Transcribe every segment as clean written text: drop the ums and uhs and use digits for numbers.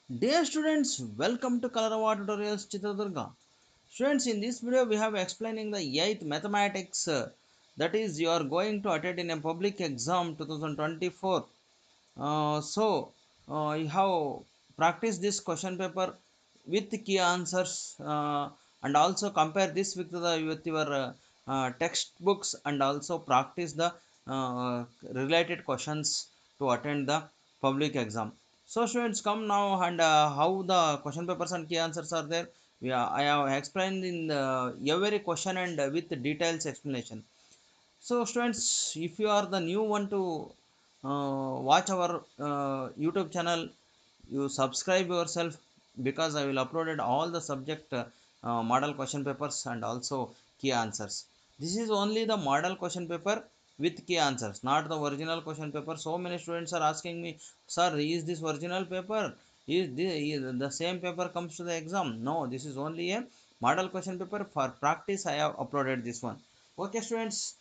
Dear students, welcome to Colorava Tutorials Chitradurga. Students, in this video we have explaining the 8th mathematics that is you are going to attend in a public exam 2024. You have practiced this question paper with key answers and also compare this with your textbooks and also practice the related questions to attend the public exam. So students, come now and how the question papers and key answers are there. I have explained in every question and with details explanation. So students, if you are the new one to watch our YouTube channel, you subscribe yourself because I will upload all the subject model question papers and also key answers. This is only the model question paper with key answers, not the original question paper. So many students are asking me, sir, is this original paper? Is the same paper comes to the exam? No, this is only a model question paper. For practice, I have uploaded this one. Okay, students,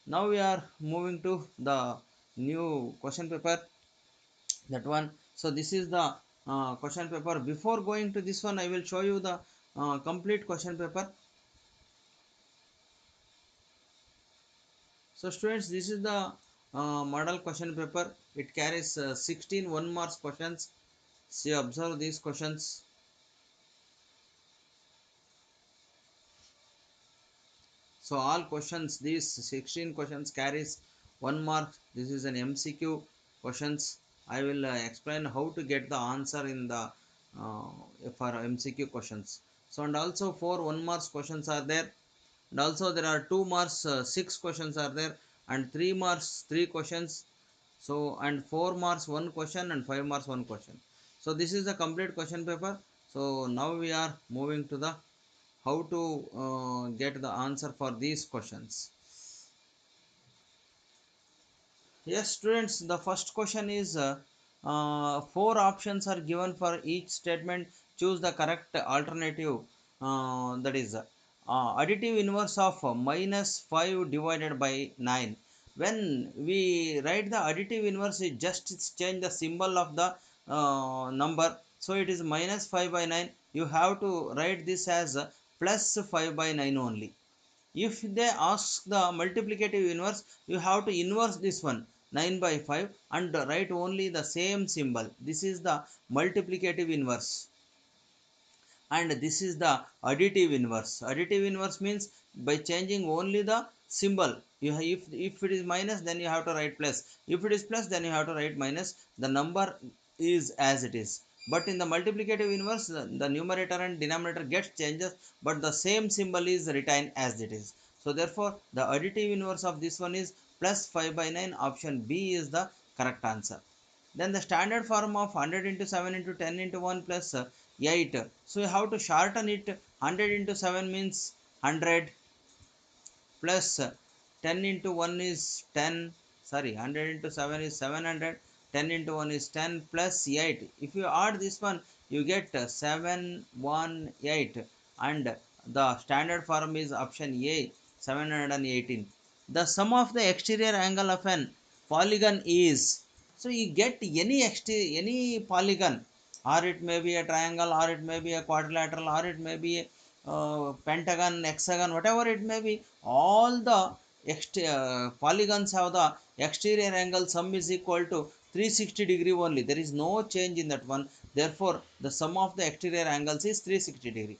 now we are moving to the new question paper, that one. So this is the question paper. Before going to this one, I will show you the complete question paper. So students, this is the model question paper. It carries 16 one marks questions. See, observe these questions. So all questions, these 16 questions carries 1 mark. This is an MCQ questions. I will explain how to get the answer in the for MCQ questions. So and also 4 1 marks questions are there, and also there are 2 marks 6 questions are there, and 3 marks 3 questions. So and 4 marks 1 question and 5 marks 1 question. So this is the complete question paper. So now we are moving to the how to get the answer for these questions. Yes, students, the first question is four options are given for each statement. Choose the correct alternative. That is additive inverse of minus 5 divided by 9. When we write the additive inverse, it just change the symbol of the number. So it is minus 5 by 9. You have to write this as plus 5 by 9 only. If they ask the multiplicative inverse, you have to inverse this one 9 by 5 and write only the same symbol. This is the multiplicative inverse, and this is the additive inverse. Additive inverse means by changing only the symbol. If it is minus, then you have to write plus. If it is plus, then you have to write minus. The number is as it is. But in the multiplicative inverse, the numerator and denominator gets changes, but the same symbol is retained as it is. So therefore the additive inverse of this one is plus 5 by 9. Option B is the correct answer. Then the standard form of 100 into 7 into 10 into 1 plus 8. So you have to shorten it. 100 into 7 means 100 plus 10 into 1 is 10. Sorry, 100 into 7 is 700. 10 into 1 is 10 plus 8. If you add this one, you get 718. And the standard form is option A, 718. The sum of the exterior angle of an polygon is. So you get any polygon, or it may be a triangle, or it may be a quadrilateral, or it may be a pentagon, hexagon, whatever it may be. All the polygons have the exterior angle sum is equal to 360 degree only. There is no change in that one. Therefore the sum of the exterior angles is 360 degree.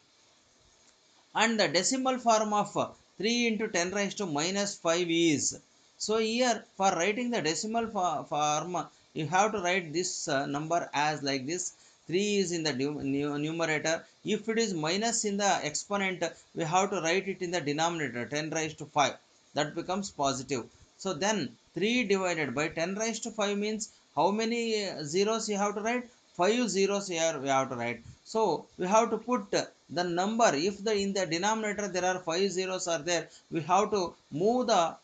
And the decimal form of 3 into 10 raised to minus 5 is. So here for writing the decimal form, you have to write this number as like this. 3 is in the numerator. If it is minus in the exponent, we have to write it in the denominator, 10 raised to 5. That becomes positive. So then 3 divided by 10 raised to 5 means how many zeros you have to write? 5 zeros here we have to write. So we have to put the number. If the in the denominator there are 5 zeros are there, we have to move the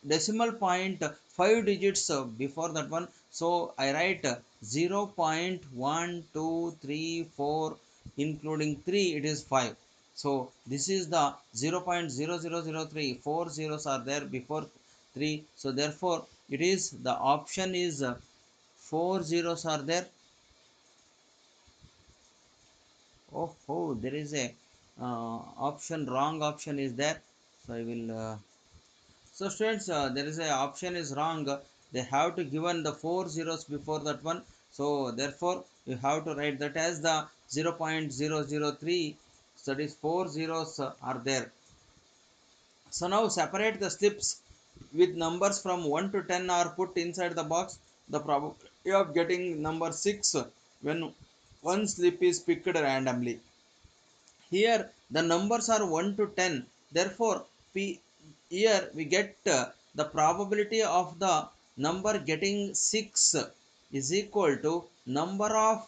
decimal point 5 digits before that one. So I write 0.1234, including 3 it is 5. So this is the 0.0003. 4 zeros are there before 3. So therefore it is the option is 4 zeros are there. Oh, there is a option, wrong option is there. So I will so students, there is a option is wrong. They have to given the 4 zeros before that one. So therefore you have to write that as the 0.003. So that is 4 zeros are there. So now separate the slips with numbers from 1 to 10 are put inside the box. The probability of getting number 6 when one slip is picked randomly. Here the numbers are 1 to 10. Therefore, here we get the probability of the number getting 6 is equal to number of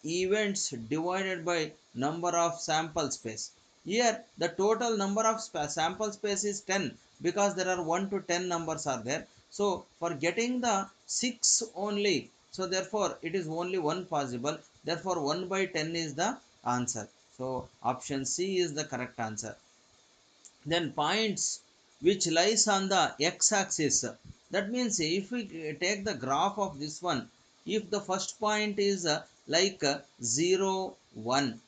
events divided by number of sample space. Here the total number of sample space is 10 because there are 1 to 10 numbers are there. So for getting the 6 only, so therefore it is only one possible, therefore 1 by 10 is the answer. So option C is the correct answer. Then points which lies on the x-axis, that means if we take the graph of this one, if the first point is like 0 1,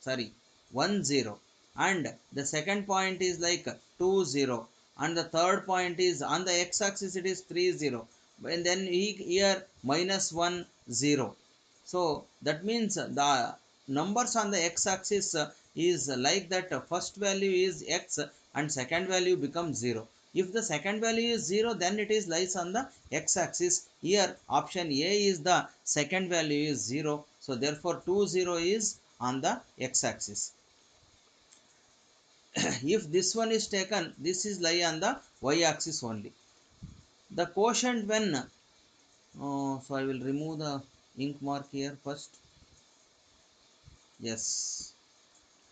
sorry 1 0, and the second point is like 2 0, and the third point is on the x-axis it is 3 0, and then here minus 1 0. So that means the numbers on the x-axis is like that first value is x and second value becomes 0. If the second value is 0, then it is lies on the x-axis. Here option A is the second value is 0. So therefore 2 0 is on the x-axis. If this one is taken, this is lie on the y-axis only. The quotient when so I will remove the ink mark here first. Yes,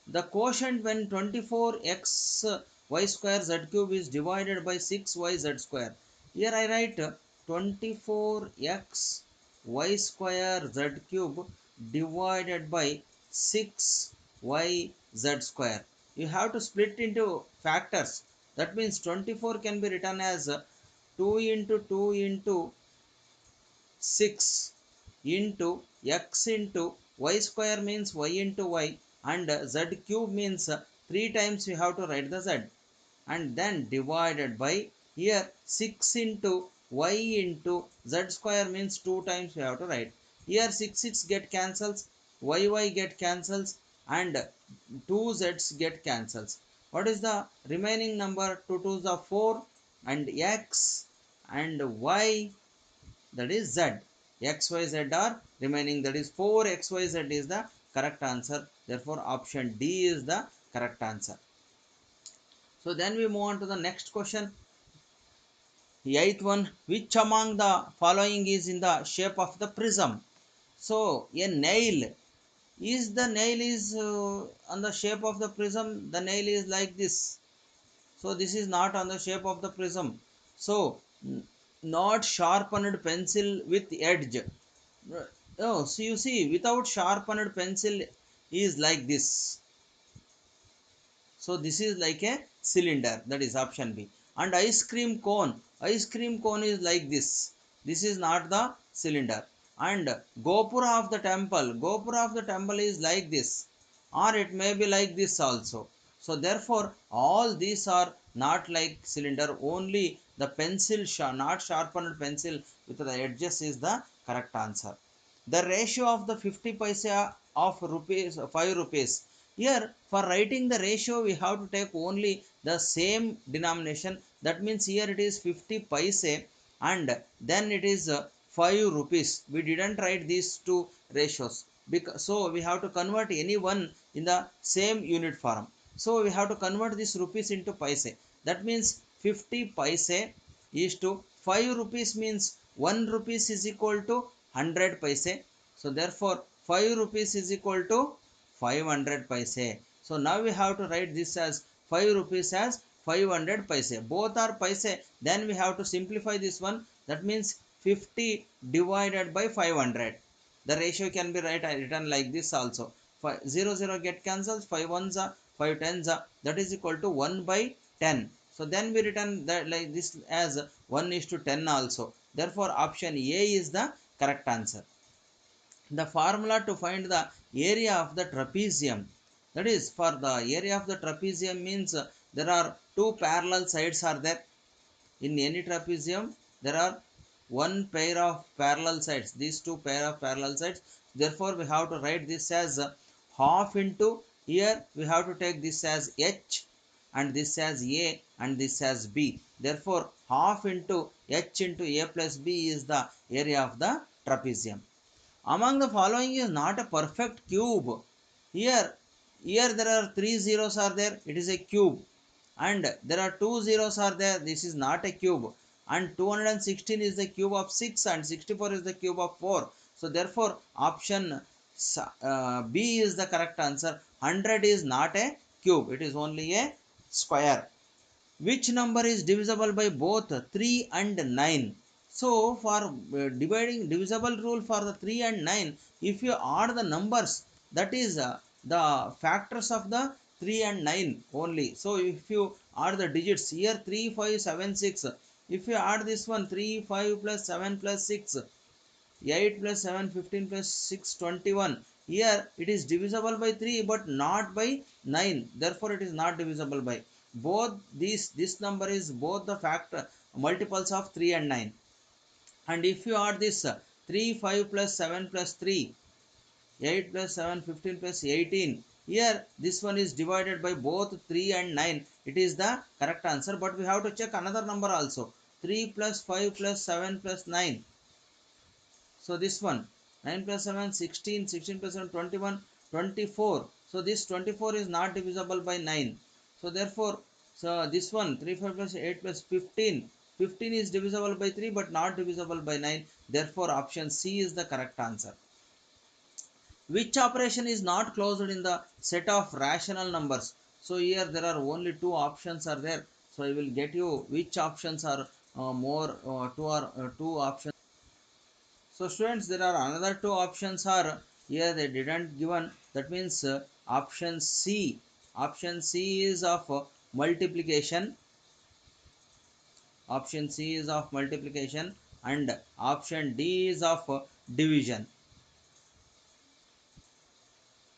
the quotient when 24x y square z cube is divided by 6y z square. Here I write 24x y square z cube divided by 6y z square. You have to split into factors. That means 24 can be written as 2 into 2 into 6 into x into y square means y into y, and z cube means 3 times we have to write the z, and then divided by here 6 into y into z square means 2 times we have to write. Here 6 6 get cancels, y get cancels, and 2 z's get cancels. What is the remaining number? 2 2s are 4, and x and y, that is z. XYZ are remaining, that is 4 XYZ is the correct answer. Therefore option D is the correct answer. So then we move on to the next question. The eighth one, which among the following is in the shape of the prism? So a nail, is the nail is on the shape of the prism? The nail is like this. So this is not on the shape of the prism. So not sharpened pencil with edge. Oh, so you see, without sharpened pencil is like this. So this is like a cylinder, that is option B. And ice cream cone is like this. This is not the cylinder. And gopura of the temple is like this, or it may be like this also. So therefore all these are not like cylinder, only the pencil, not sharpened pencil with the edges is the correct answer. The ratio of the 50 paisa of rupees 5 rupees. Here for writing the ratio we have to take only the same denomination. That means here it is 50 paise and then it is 5 rupees. We didn't write these two ratios because, so we have to convert any one in the same unit form. So we have to convert this rupees into paise. That means 50 paise is to 5 rupees means 1 rupees is equal to 100 paise. So therefore 5 rupees is equal to 500 paise. So now we have to write this as 5 rupees as 500 paise. Both are paise. Then we have to simplify this one. That means 50 divided by 500. The ratio can be written like this also. 0 0 get cancels, 5 ones are 5 tens are, that is equal to 1 by 10. So then we written that like this as 1 is to 10 also. Therefore option A is the correct answer. the formula to find the area of the trapezium, that is for the area of the trapezium means there are two parallel sides are there. In any trapezium there are one pair of parallel sides, these two pair of parallel sides, therefore we have to write this as half into, here we have to take this as h and this as a and this as b, therefore half into h into a plus b is the area of the trapezium. Among the following is not a perfect cube. Here here there are three zeros are there, it is a cube, and there are two zeros are there, this is not a cube, and 216 is the cube of 6 and 64 is the cube of 4, so therefore option b is the correct answer. 100 is not a cube, it is only a square. Which number is divisible by both 3 and 9? So for dividing divisible rule for the 3 and 9, if you add the numbers, that is the factors of the 3 and 9 only. So if you add the digits here, 3 5 7 6, if you add this one 3 5 plus 7 plus 6, 8 plus 7 15 plus 6 21, here it is divisible by 3 but not by 9, therefore it is not divisible by both these. This number is both the factor multiples of 3 and 9. And if you add this 3 5 plus 7 plus 3, 8 plus 7 15 plus 18, here this one is divided by both 3 and 9, it is the correct answer. But we have to check another number also, 3 plus 5 plus 7 plus 9. So this one 9 plus 7 16, 16 plus 7 21, 24. So this 24 is not divisible by 9. So therefore, so this one 3 5 plus 8 plus 15, 15 is divisible by 3 but not divisible by 9. Therefore option C is the correct answer. Which operation is not closed in the set of rational numbers? So here there are only two options are there. So I will get you which options are more two options. So students, there are another two options are here they didn't given. That means option C. Option C is of multiplication. Option C is of multiplication and option D is of division.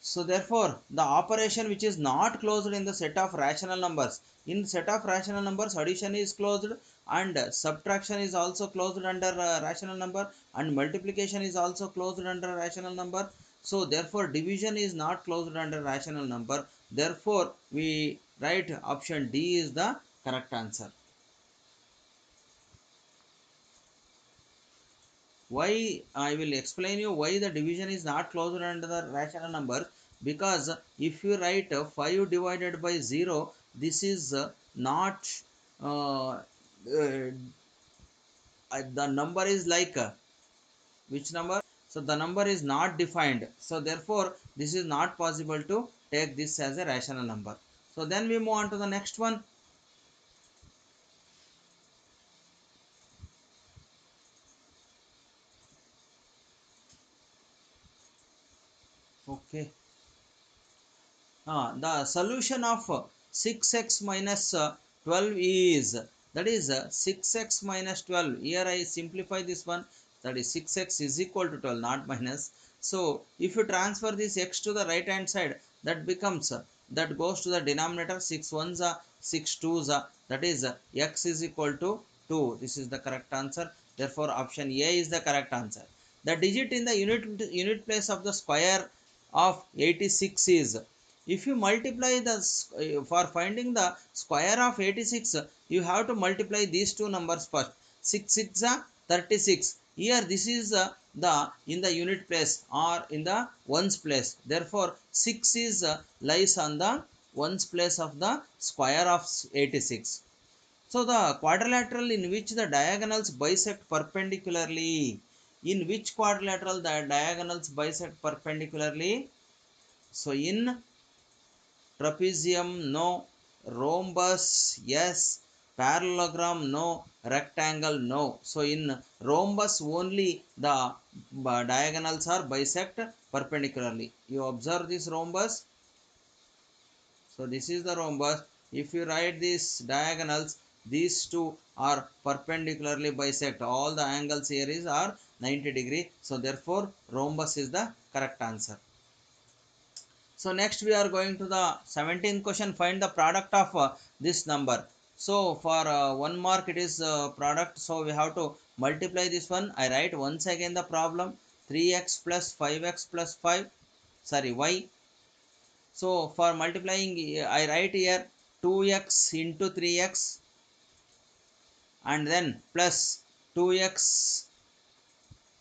So therefore, the operation which is not closed in the set of rational numbers. In set of rational numbers, addition is closed and subtraction is also closed under rational number and multiplication is also closed under rational number. So therefore, division is not closed under rational number. Therefore, we write option D is the correct answer. Why? I will explain you why the division is not closed under the rational number. Because if you write 5 divided by 0, this is not uh, the number is like which number? So the number is not defined, so therefore this is not possible to take this as a rational number. So then we move on to the next one. Okay. The solution of 6x minus 12 is, that is 6x minus 12. Here I simplify this one, that is 6x is equal to 12, not minus. So if you transfer this x to the right hand side, that becomes that goes to the denominator, 6 ones are 6 twos are, that is x is equal to 2. This is the correct answer. Therefore option A is the correct answer. The digit in the unit place of the square of 86 is, if you multiply the for finding the square of 86, you have to multiply these two numbers first. 6 6 are 36. Here this is the in the unit place or in the ones place, therefore 6 is lies on the ones place of the square of 86. So the quadrilateral in which the diagonals bisect perpendicularly, in which quadrilateral the diagonals bisect perpendicularly? So in trapezium no, rhombus yes, parallelogram no, rectangle no. So in rhombus only the diagonals are bisect perpendicularly. You observe this rhombus. So this is the rhombus. If you write these diagonals, these two are perpendicularly bisect. All the angles here is are 90 degree. So therefore rhombus is the correct answer. So next we are going to the 17th question. Find the product of this number. So for 1 mark it is product. So we have to multiply this one. I write once again the problem. 3x plus 5x plus 5. Sorry, y. So for multiplying I write here 2x into 3x and then plus 2x.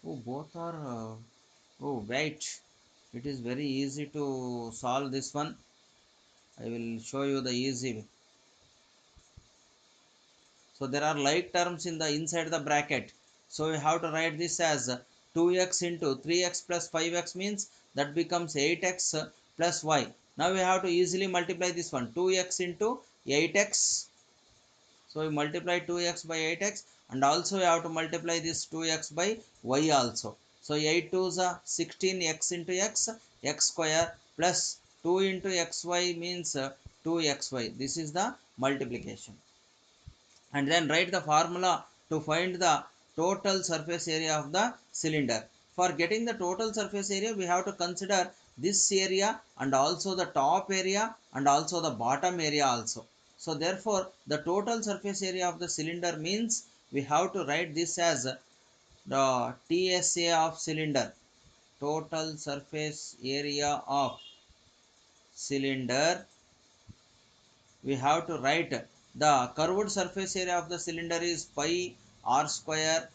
Oh, both are oh wait, it is very easy to solve this one. I will show you the easy way. So there are like terms in the inside the bracket. So we have to write this as 2x into 3x plus 5x means that becomes 8x plus y. Now we have to easily multiply this one. 2x into 8x. So we multiply 2x by 8x and also we have to multiply this 2x by y also. So 8 2 is 16 x into x square plus 2 into xy means 2xy. This is the multiplication. And then write the formula to find the total surface area of the cylinder. For getting the total surface area, we have to consider this area and also the top area and also the bottom area also. So therefore, the total surface area of the cylinder means we have to write this as the TSA of cylinder. Total surface area of cylinder, we have to write the curved surface area of the cylinder is pi r square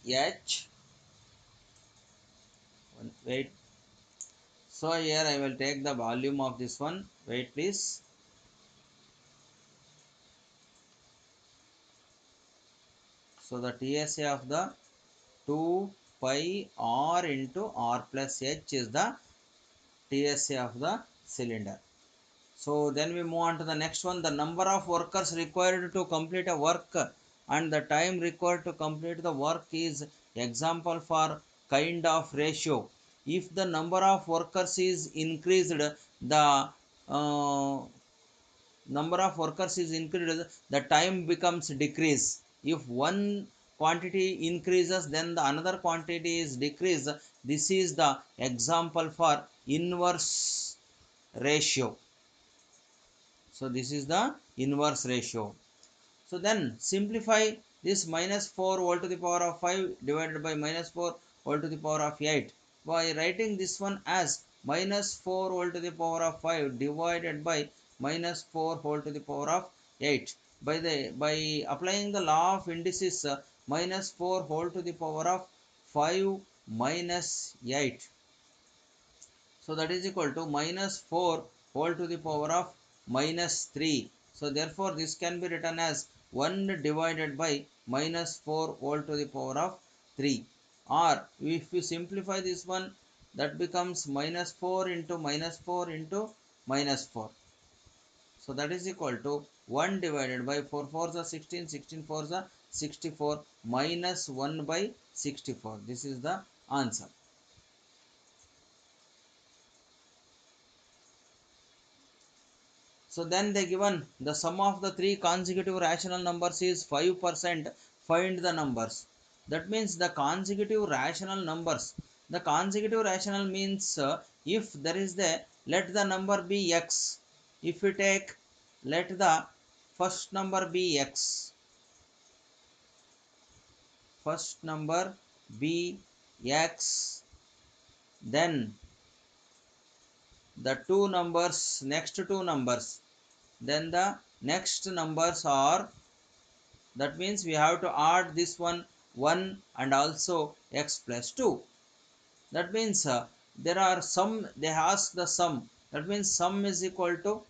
h. Wait, so here I will take the volume of this one. Wait please. So the TSA of the 2 pi r into r plus h is the TSA of the cylinder. So then we move on to the next one. The number of workers required to complete a work and the time required to complete the work is example for kind of ratio. If the number of workers is increased, the number of workers is increased, the time becomes decrease. If one quantity increases, then the another quantity is decreased. This is the example for inverse ratio. So this is the inverse ratio. So then simplify this minus 4 whole to the power of 5 divided by minus 4 whole to the power of 8 by writing this one as minus 4 whole to the power of 5 divided by minus 4 whole to the power of 8. By applying the law of indices, minus 4 whole to the power of 5 minus 8, so that is equal to minus 4 whole to the power of minus 3. So therefore this can be written as 1 divided by minus 4 whole to the power of 3. Or if we simplify this one, that becomes minus 4 into minus 4 into minus 4. So that is equal to 1 divided by 4 4s are 16, 16 4s are 64 minus 1 by 64. This is the answer. So then they given the sum of the three consecutive rational numbers is 5%. Find the numbers. That means the consecutive rational numbers. The consecutive rational means if there is the, let the number be x. If we take, let the first number be x. First number be x. Then the two numbers, next two numbers. Then the next numbers are, that means we have to add this one 1 and also x plus 2. That means there are some, they ask the sum. That means sum is equal to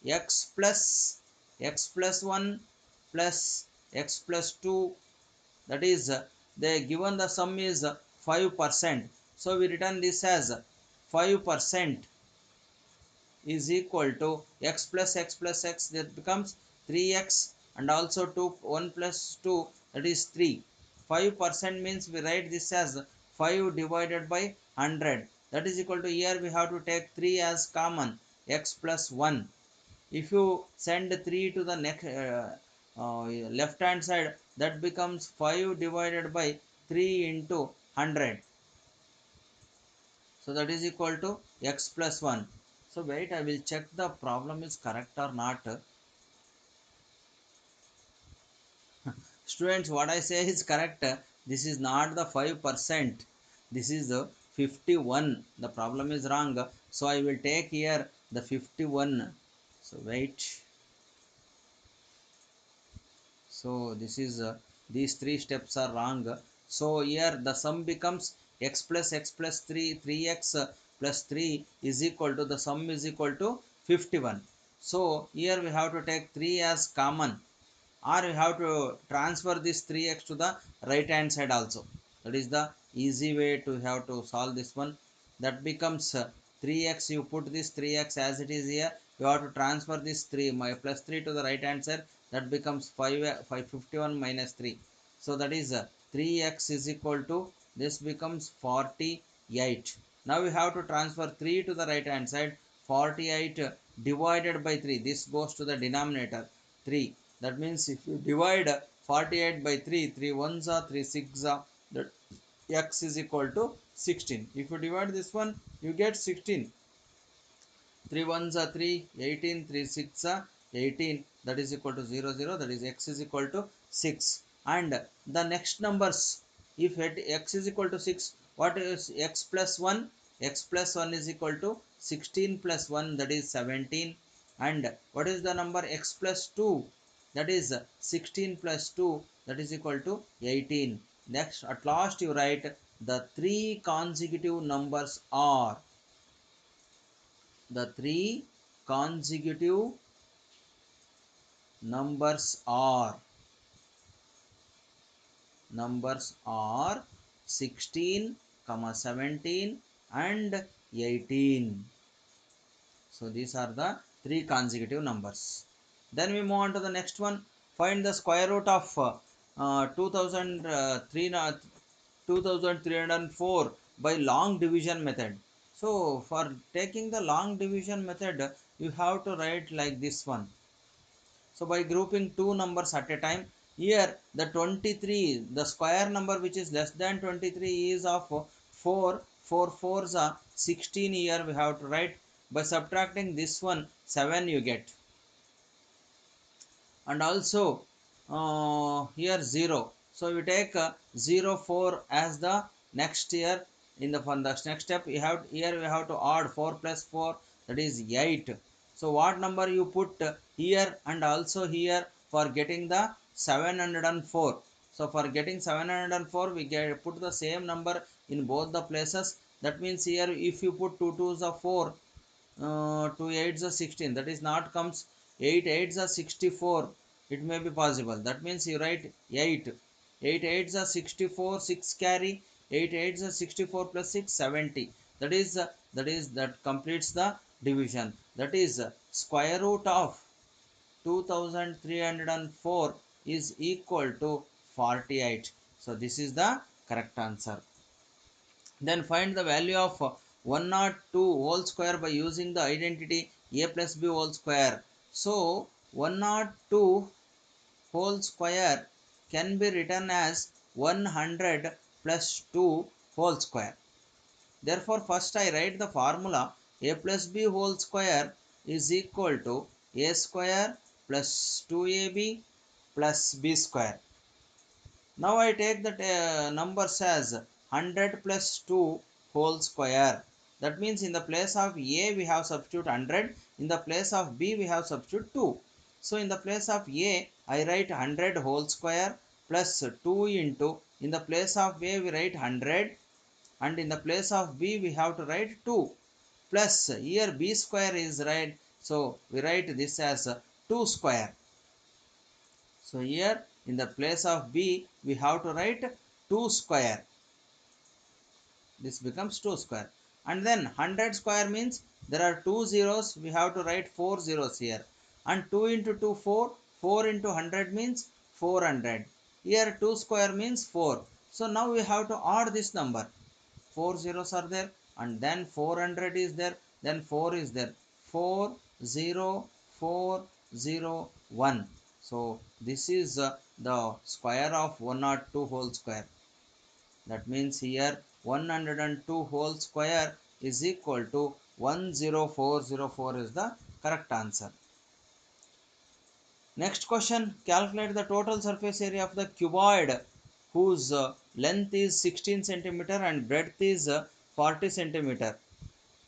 x plus 1 plus x plus 2. That is they given the sum is 5%. So we written this as 5% is equal to x plus x, that becomes 3x and also 2 1 plus 2, that is 3. 5% means we write this as 5 divided by 100, that is equal to, here we have to take 3 as common, x plus 1. If you send 3 to the next left hand side, that becomes 5 divided by 3 into 100. So that is equal to x plus 1. So wait, I will check the problem is correct or not. Students, what I say is correct. This is not the 5%. This is the 51. The problem is wrong. So I will take here the 51. So wait. So this is these three steps are wrong. So here the sum becomes x plus 3, 3x plus 3 is equal to, the sum is equal to 51. So here we have to take 3 as common, or you have to transfer this 3x to the right hand side also. That is the easy way to have to solve this one. That becomes 3x, you put this 3x as it is here, you have to transfer this 3 plus 3 to the right hand side, that becomes 551 minus 3. So that is 3x is equal to, this becomes 48. Now we have to transfer 3 to the right hand side. 48 divided by 3, this goes to the denominator 3. That means if you divide 48 by 3, 3 ones are 3 6 are, that x is equal to 16. If you divide this one, you get 16. 3 ones are 3, 18, 3 6 are 18, that is equal to 0 0, that is x is equal to 6. And the next numbers, if x is equal to 6, what is x plus 1? X plus 1 is equal to 16 plus 1, that is 17. And what is the number x plus 2? That is 16 plus 2, that is equal to 18. Next, at last you write the three consecutive numbers are, the three consecutive numbers are numbers are 16, 17 and 18. So these are the three consecutive numbers. Then we move on to the next one. Find the square root of 2304 by long division method. So for taking the long division method, you have to write like this one. So by grouping two numbers at a time, here the 23, the square number which is less than 23 is of 4. 4 fours are 16, here we have to write. By subtracting this one, 7 you get. And also here 0. So we take 0 4 as the next year. In the next step, you have here we have to add 4 plus 4, that is 8. So what number you put here and also here for getting the 704? So for getting 704, we put the same number in both the places. That means here if you put 2 twos are 4, 2 8s are 16, that is not comes 8 8s are 64. It may be possible. That means you write 8. 8 8s are 64, 6 carry, 8 8s are 64 plus 6 70. That completes the division. That is square root of 2304 is equal to 48. So this is the correct answer. Then find the value of 102 whole square by using the identity a plus b whole square. So 102 whole square can be written as 100 plus 2 whole square. Therefore, first I write the formula a plus b whole square is equal to a square plus 2ab plus b square. Now I take the numbers as 100 plus 2 whole square. That means in the place of a we have substitute 100, in the place of b we have substitute 2. So in the place of a I write 100 whole square plus 2 into, in the place of a we write 100 and in the place of b we have to write 2 plus here b square is right. So we write this as 2 square. So here in the place of b we have to write 2 square. This becomes 2 square. And then 100 square means there are 2 zeros, we have to write 4 zeros here. And 2 into 2 4, 4 into 100 means 400. Here 2 square means 4. So now we have to add this number. 4 zeros are there and then 400 is there, then 4 is there. 4 0 4 0 1. So this is the square of 102 whole square. That means here 102 whole square is equal to 10404 is the correct answer. Next question, calculate the total surface area of the cuboid whose length is 16 centimeter and breadth is 40 centimeter.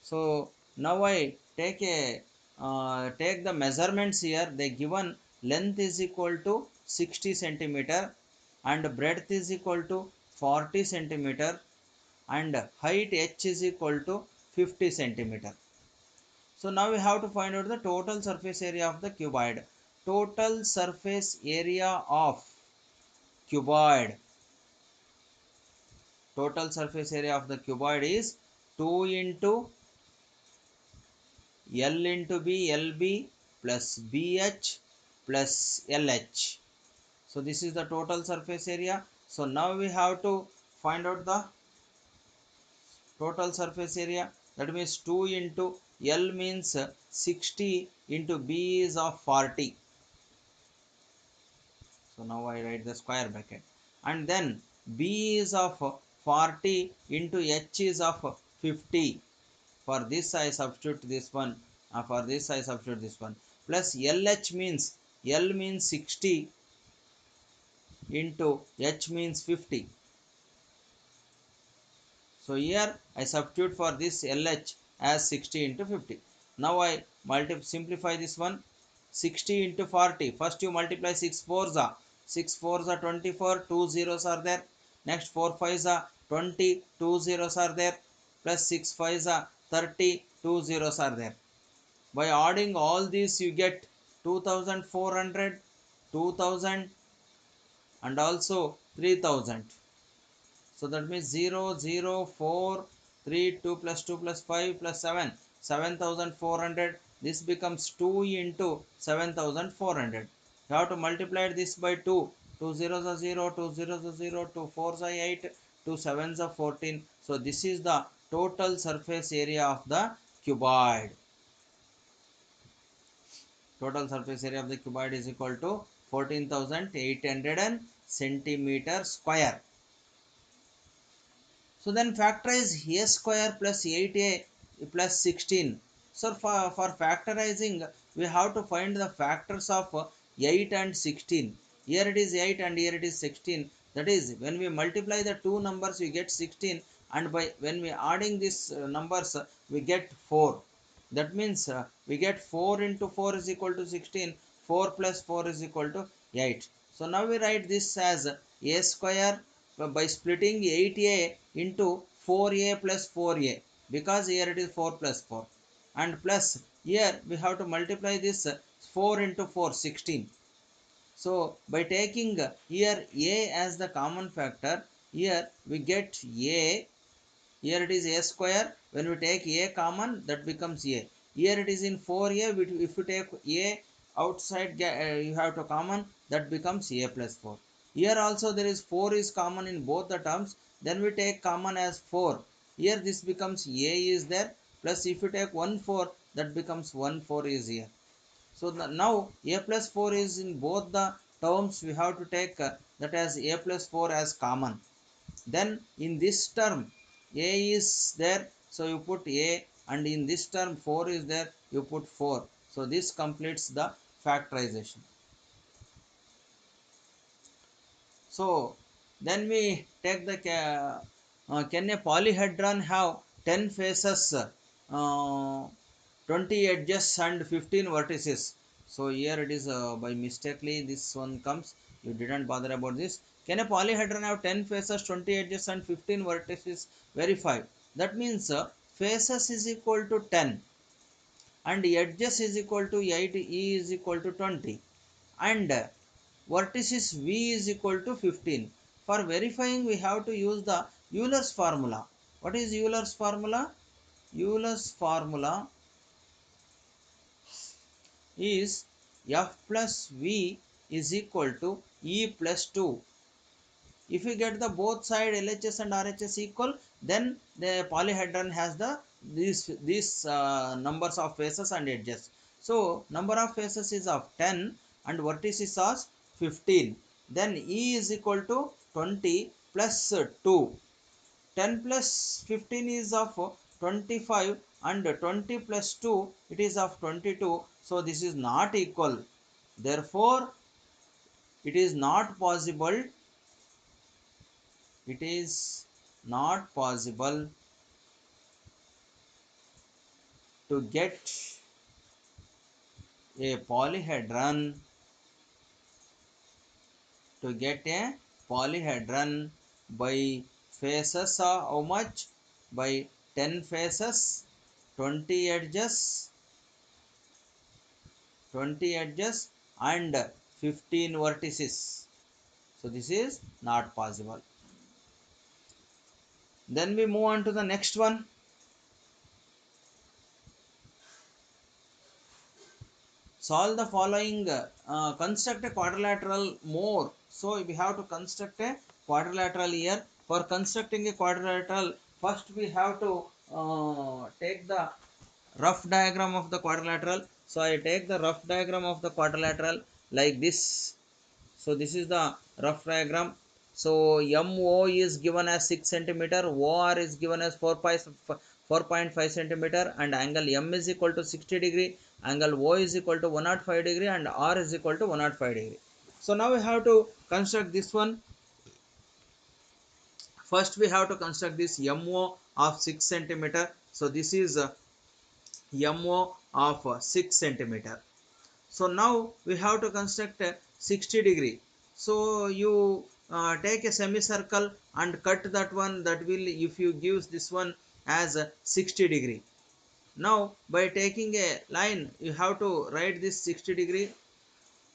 So now I take the measurements here. They given length is equal to 60 centimeter and breadth is equal to 40 centimeter and height h is equal to 50 centimeter. So now we have to find out the total surface area of the cuboid. Total surface area of cuboid. Total surface area of the cuboid is 2 into L into B, LB plus BH plus LH. So this is the total surface area. So now we have to find out the total surface area. That means 2 into L means 60 into B is of 40. So now I write the square bracket. And then B is of 40 into H is of 50. For this I substitute this one. For this I substitute this one. Plus LH means L means 60 into H means 50. So here I substitute for this LH as 60 into 50. Now I simplify this one. 60 into 40. First you multiply 6 fours are 6 fours are 24. 2 zeros are there. Next 4 fives are 20. 2 zeros are there. Plus 6 fives are 30. 2 zeros are there. By adding all these you get 2400, 2000 and also 3000. So that means 0, 0, 4, 3, 2 plus 2 plus 5 plus 7, 7400. This becomes 2 into 7400. You have to multiply this by 2. 2 zeros are 0, 2 zeros are 0, 2 fours are 8, 2 sevens are 14. So this is the total surface area of the cuboid. Total surface area of the cuboid is equal to 14,800 centimeter square. So then factorize a square plus 8a plus 16. So for factorizing, we have to find the factors of 8 and 16. Here it is 8 and here it is 16. That is, when we multiply the two numbers, we get 16, and when we adding these numbers, we get 4. That means we get 4 into 4 is equal to 16. 4 plus 4 is equal to 8. So now we write this as a square by splitting 8a into 4a plus 4a, because here it is 4 plus 4, and plus here we have to multiply this 4 into 4 16. So by taking here a as the common factor, here we get a. Here it is a square. When we take a common, that becomes a. Here it is in 4a. If you take a outside, you have to common, that becomes a plus 4. Here also there is 4 is common in both the terms. Then we take common as 4. Here this becomes a is there. Plus if you take 1 4, that becomes 1 4 is here. So now a plus 4 is in both the terms. We have to take that as a plus 4 as common. Then in this term a is there, so you put a, and in this term 4 is there, you put 4. So this completes the factorization. So then we take the can a polyhedron have 10 faces, 20 edges and 15 vertices? So here it is by mistakenly this one comes, you didn't bother about this. Can a polyhedron have 10 faces, 20 edges and 15 vertices? Verify. That means faces is equal to 10 and edges is equal to 8, E is equal to 20, and vertices V is equal to 15. For verifying, we have to use the Euler's formula. What is Euler's formula? Euler's formula is F plus V is equal to E plus 2. If you get the both side LHS and RHS equal, then the polyhedron has the these numbers of faces and edges. So number of faces is of 10 and vertices are 15. Then E is equal to 20 plus 2. 10 plus 15 is of 25 and 20 plus 2 it is of 22. So this is not equal. Therefore, it is not possible. It is not possible to get a polyhedron by faces how much? By 10 faces, 20 edges, 20 edges and 15 vertices. So this is not possible. Then we move on to the next one. Solve the following, construct a quadrilateral more. So we have to construct a quadrilateral here. For constructing a quadrilateral, first we have to take the rough diagram of the quadrilateral. So I take the rough diagram of the quadrilateral like this. So this is the rough diagram. So MO is given as 6 centimeter, OR is given as 4.5 centimeter, and angle M is equal to 60 degree, angle O is equal to 105 degree, and R is equal to 105 degree. So now we have to construct this one. First we have to construct this MO of 6 centimeter. So this is MO of 6 centimeter. So now we have to construct a 60 degree. So you take a semicircle and cut that one. That will, if you give this one as a 60 degree. Now by taking a line, you have to write this 60 degree.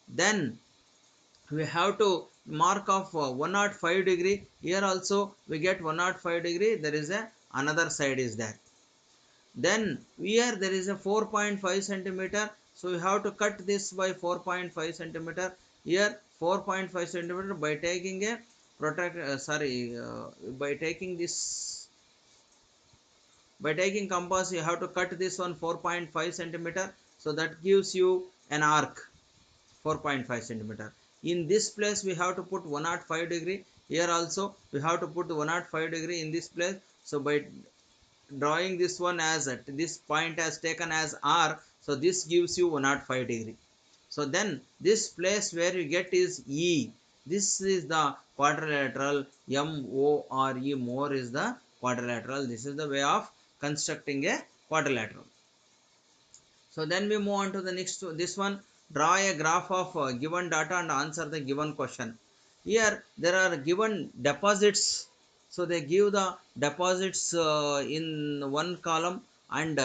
Then we have to mark of 105 degree. Here also we get 105 degree. There is a another side is there. Then here there is a 4.5 centimeter. So you have to cut this by 4.5 centimeter. Here 4.5 centimeter by taking a by taking this, by taking compass you have to cut this one 4.5 centimeter. So that gives you an arc 4.5 centimeter. In this place we have to put 105 degree. Here also we have to put 105 degree in this place. So by drawing this one as this point as taken as R, so this gives you 105 degree. So then this place where you get is E. This is the quadrilateral. MORE, more is the quadrilateral. This is the way of constructing a quadrilateral. So then we move on to the next, this one. Draw a graph of given data and answer the given question. Here there are given deposits. So they give the deposits in one column and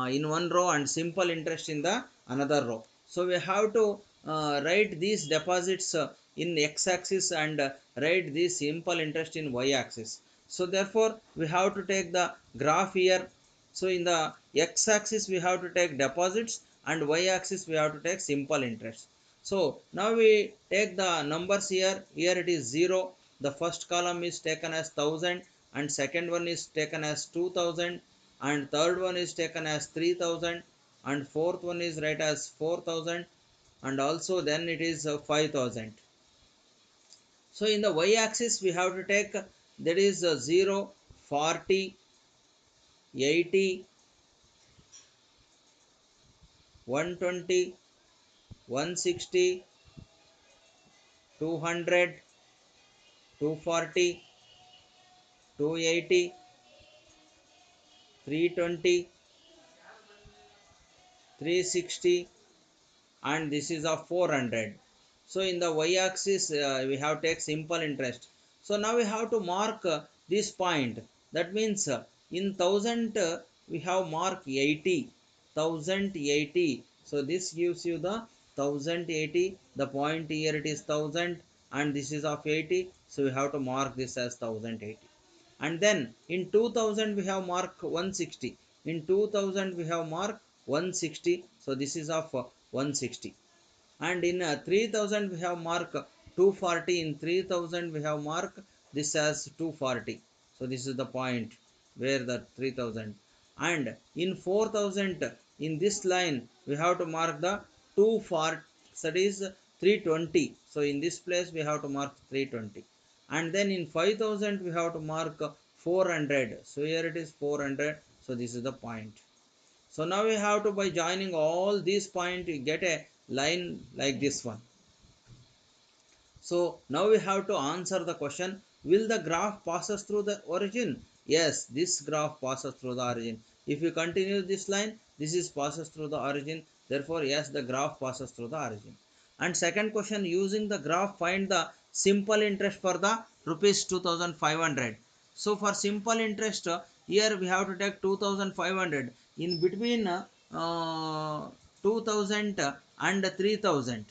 in one row, and simple interest in the another row. So we have to write these deposits in x-axis and write the simple interest in y-axis. So therefore we have to take the graph here. So in the x-axis we have to take deposits and y-axis we have to take simple interest. So now we take the numbers here. Here it is 0. The first column is taken as 1000, and second one is taken as 2000, and third one is taken as 3000, and fourth one is right as 4000, and also then it is 5000. So in the y-axis we have to take, that is 0, 40, 80, 120, 160, 200, 240, 280, 320, 360, and this is of 400. So in the y-axis we have take simple interest. So now we have to mark this point. That means in 1000 we have mark 80, 1080. So this gives you the 1080. The point here it is 1000, and this is of 80. So we have to mark this as 1080. And then in 2000 we have mark 160. In 2000 we have mark 160. So this is of 160. And in 3000 we have mark 240. In 3000 we have mark this as 240. So this is the point where the 3000. And in 4000, in this line we have to mark the that is 320. So in this place we have to mark 320, and then in 5000 we have to mark 400. So here it is 400. So this is the point. So now we have to, by joining all these points, you get a line like this one. So now we have to answer the question, will the graph passes through the origin? Yes, this graph passes through the origin. If you continue this line, this is passes through the origin. Therefore, yes, the graph passes through the origin. And second question, using the graph, find the simple interest for the rupees 2500. So for simple interest, here we have to take 2500. In between 2000 and 3000.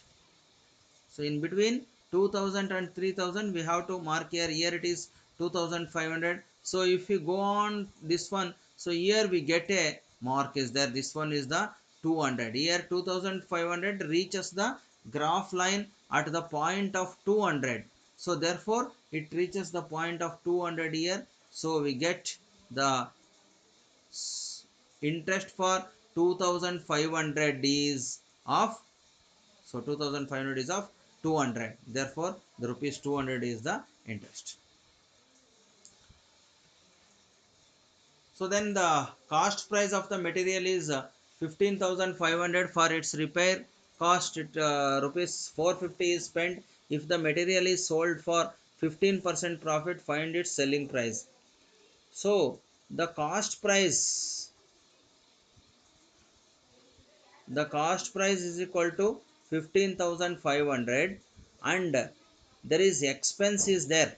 So in between 2000 and 3000 we have to mark here. Here it is 2500. So if we go on this one, so here we get a mark is there. This one is the 200. Here 2500 reaches the graph line at the point of 200. So therefore it reaches the point of 200 here. So we get the interest for 2500 is of, so 2500 is of 200. Therefore, the rupees 200 is the interest. So then the cost price of the material is 15,500 for its repair cost. Rupees 450 is spent. If the material is sold for 15% profit, find its selling price. So the cost price is equal to 15,500, and there is expense is there.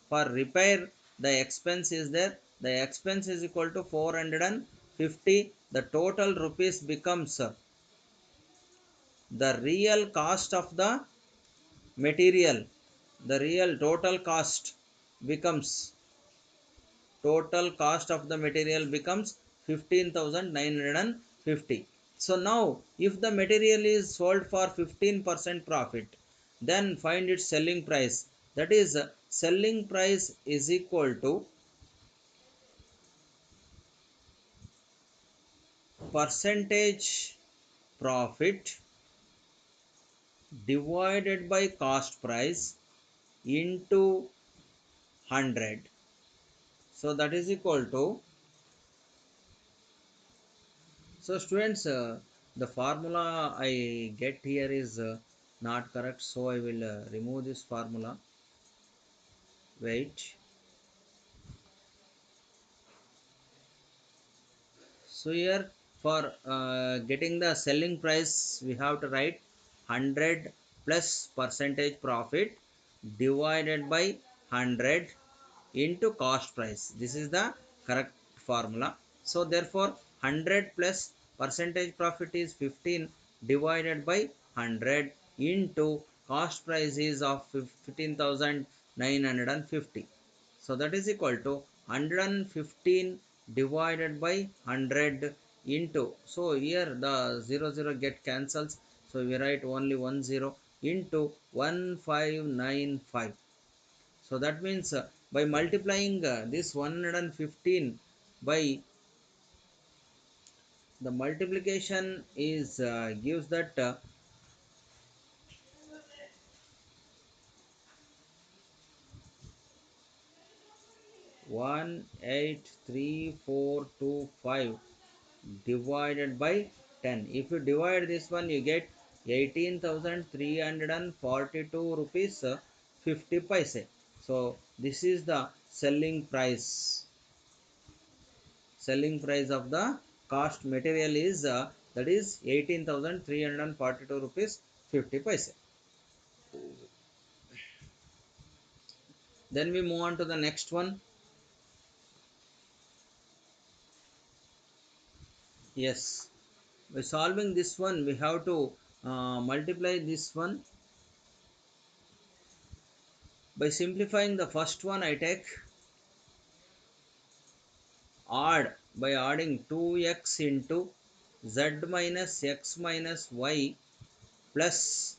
For repair, the expense is there. The expense is equal to 450. The total rupees becomes the real cost of the material. The real total cost of the material becomes 15,950. So now if the material is sold for 15% profit, then find its selling price. That is, selling price is equal to percentage profit divided by cost price into 100. So that is equal to, so students, the formula I get here is not correct, so I will remove this formula. Wait. So here for getting the selling price, we have to write 100 plus percentage profit divided by 100 into cost price. This is the correct formula. So therefore 100 plus percentage profit is 15 divided by 100 into cost price is of 15,950. So that is equal to 115 divided by 100 into, so here the 00 get cancels, so we write only 10 into 1595. So that means by multiplying this 115 by, the multiplication is gives that 183,425 divided by 10. If you divide this one, you get 18,342 rupees 50 paise. So this is the selling price of the cost material is that is 18,342 rupees 50 paise. Then we move on to the next one. Yes, by solving this one, we have to multiply this one. By simplifying the first one, I take add, by adding 2x into z minus x minus y plus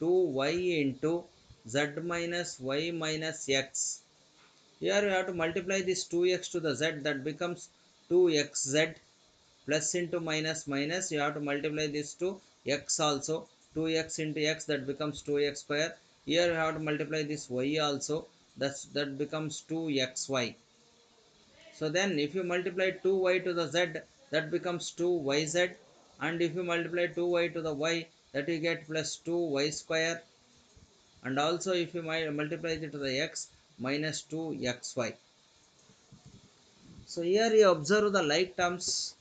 2y into z minus y minus x. Here we have to multiply this 2x to the z, that becomes 2xz, plus into minus minus, you have to multiply this to x also. 2x into x, that becomes 2x square. Here we have to multiply this y also, that becomes 2xy. So then if you multiply 2y to the z, that becomes 2yz, and if you multiply 2y to the y, that you get plus 2y square, and also if you multiply it to the x, minus 2xy. So here you observe the like terms.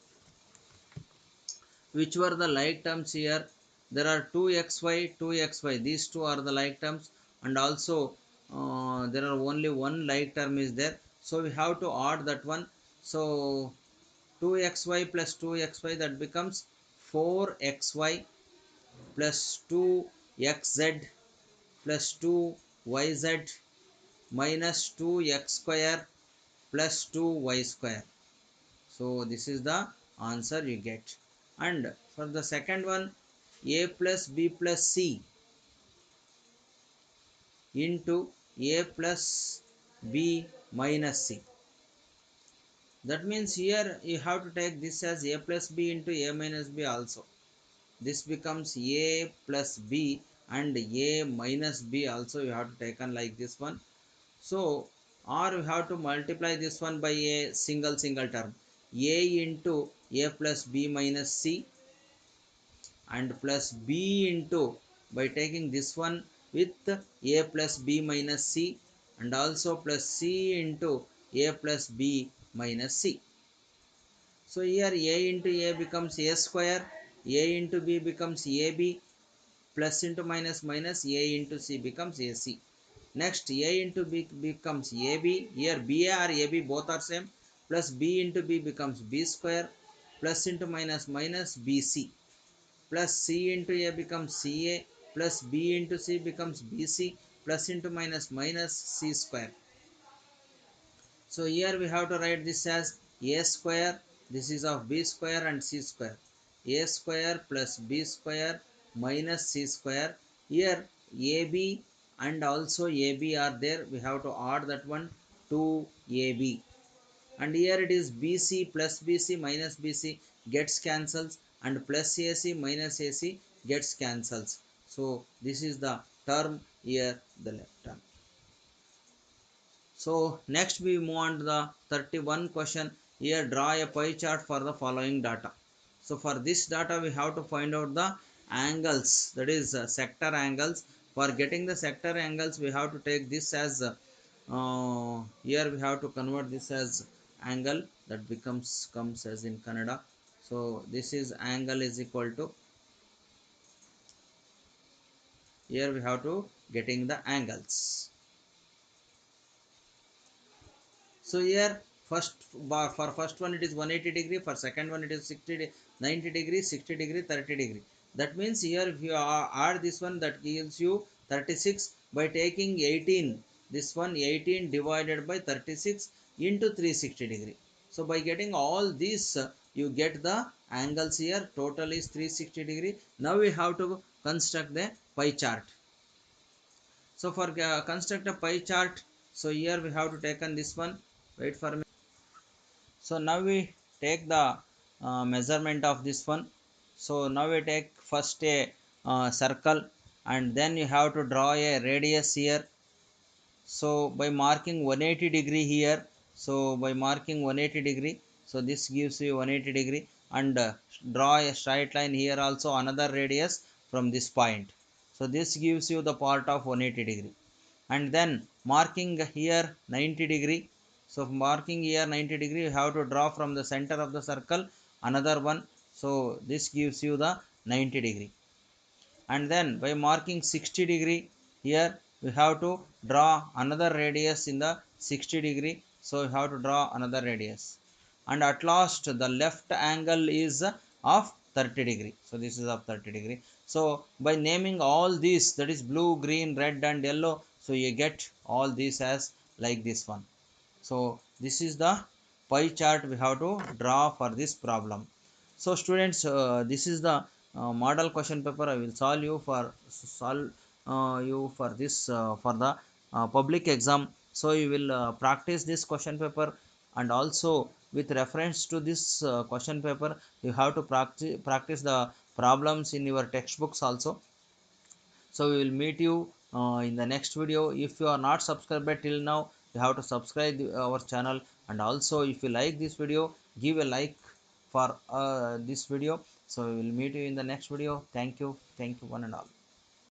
Which were the like terms here? There are 2xy, 2xy. These two are the like terms, and also there are only one like term is there. So we have to add that one. So 2xy plus 2xy, that becomes 4xy plus 2xz plus 2yz minus 2x square plus 2y square. So this is the answer you get. And for the second one, a plus b plus c into a plus b minus c. That means here you have to take this as a plus b into a minus b also. This becomes a plus b, and a minus b also you have to take on like this one. So, or you have to multiply this one by a single term, a into a plus b minus c, and plus b into, by taking this one with a plus b minus c, and also plus c into a plus b minus c. So here a into a becomes a square, a into b becomes ab, plus into minus minus, a into c becomes ac. Next a into b becomes ab, here ba or ab both are same, plus b into b becomes b square, plus into minus minus bc, plus c into a becomes ca, plus b into c becomes bc, plus into minus minus c square. So here we have to write this as a square, this is of b square and c square, a square plus b square minus c square. Here ab and also ab are there, we have to add that one to ab, and here it is bc plus bc minus bc gets cancels, and plus ac minus ac gets cancels. So this is the term here, the left term. So next we move on to the 31 question. Here draw a pie chart for the following data. So for this data we have to find out the angles, that is sector angles. For getting the sector angles we have to take this as here we have to convert this as angle, that becomes comes as in Kannada. So this is angle is equal to, here we have to getting the angles. So here first for first one it is 180 degree, for second one it is 90 degree, 60 degree, 30 degree. That means here if you add this one, that gives you 36 by taking 18. This one 18 divided by 36 into 360 degree. So by getting all these you get the angles here. Total is 360 degree. Now we have to construct the pie chart. So for construct a pie chart, so here we have to take on this one. Wait for me. So now we take the measurement of this one. So now we take first a circle, and then you have to draw a radius here. So by marking 180 degree here, so by marking 180 degree, so this gives you 180 degree, and draw a straight line here also, another radius from this point. So this gives you the part of 180 degree, and then marking here 90 degree. So marking here 90 degree, you have to draw from the center of the circle another one. So this gives you the 90 degree, and then by marking 60 degree, here we have to draw another radius in the 60 degree. So we have to draw another radius, and at last the left angle is of 30 degree. So this is of 30 degree. So by naming all these, that is blue, green, red and yellow, so you get all these as like this one. So this is the pie chart we have to draw for this problem. So students, this is the model question paper I will solve you for this for the public exam. So you will practice this question paper, and also with reference to this question paper you have to practice the problems in your textbooks also. So we will meet you in the next video. If you are not subscribed till now, you have to subscribe our channel. And also, if you like this video, give a like for this video. So we will meet you in the next video. Thank you one and all.